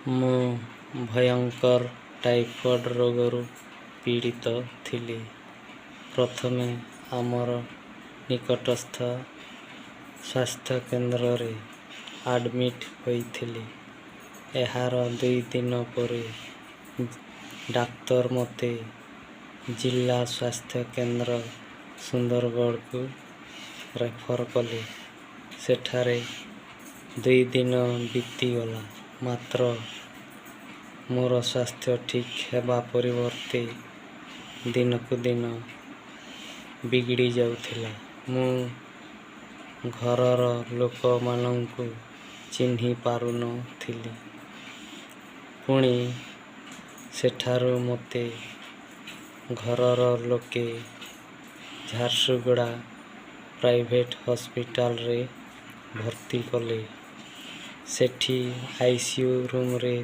ମୁଁ ଭୟଙ୍କର ଟାଇଫଏଡ଼୍ ରୋଗରୁ ପୀଡ଼ିତ ଥିଲି। ପ୍ରଥମେ ଆମର ନିକଟସ୍ଥ ସ୍ୱାସ୍ଥ୍ୟକେନ୍ଦ୍ରରେ ଆଡ଼ମିଟ୍ ହୋଇଥିଲି। ଏହାର 2 ଦିନ ପରେ ଡାକ୍ତର ମୋତେ ଜିଲ୍ଲା ସ୍ୱାସ୍ଥ୍ୟକେନ୍ଦ୍ର ସୁନ୍ଦରଗଡ଼କୁ ରେଫର୍ କଲେ। ସେଠାରେ 2 ଦିନ ବିତିଗଲା, ମାତ୍ର ମୋର ସ୍ୱାସ୍ଥ୍ୟ ଠିକ୍ ହେବା ପରିବର୍ତ୍ତେ ଦିନକୁ ଦିନ ବିଗିଡ଼ି ଯାଉଥିଲା। ମୁଁ ଘରର ଲୋକମାନଙ୍କୁ ଚିହ୍ନି ପାରୁନଥିଲି। ପୁଣି ସେଠାରୁ ମୋତେ ଘରର ଲୋକେ ଝାରସୁଗୁଡ଼ା ପ୍ରାଇଭେଟ୍ ହସ୍ପିଟାଲରେ ଭର୍ତ୍ତି କଲେ। ସେଠି ICU ରୁମରେ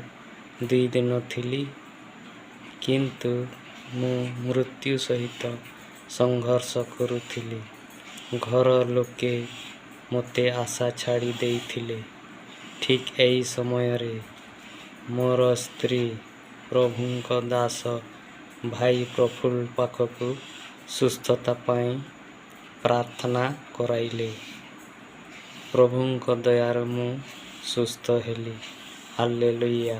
2 ଦିନ ଥିଲି, କିନ୍ତୁ ମୁଁ ମୃତ୍ୟୁ ସହିତ ସଂଘର୍ଷ କରୁଥିଲି। ଘର ଲୋକେ ମୋତେ ଆଶା ଛାଡ଼ି ଦେଇଥିଲେ। ଠିକ୍ ଏହି ସମୟରେ ମୋର ସ୍ତ୍ରୀ ପ୍ରଭୁଙ୍କ ଦାସ ଭାଇ ପ୍ରଫୁଲ୍ଲ ପାଖକୁ ସୁସ୍ଥତା ପାଇଁ ପ୍ରାର୍ଥନା କରାଇଲେ। ପ୍ରଭୁଙ୍କ ଦୟାରୁ ମୁଁ ସୁସ୍ଥ ହେଲି। ହାଲେଲୁୟା।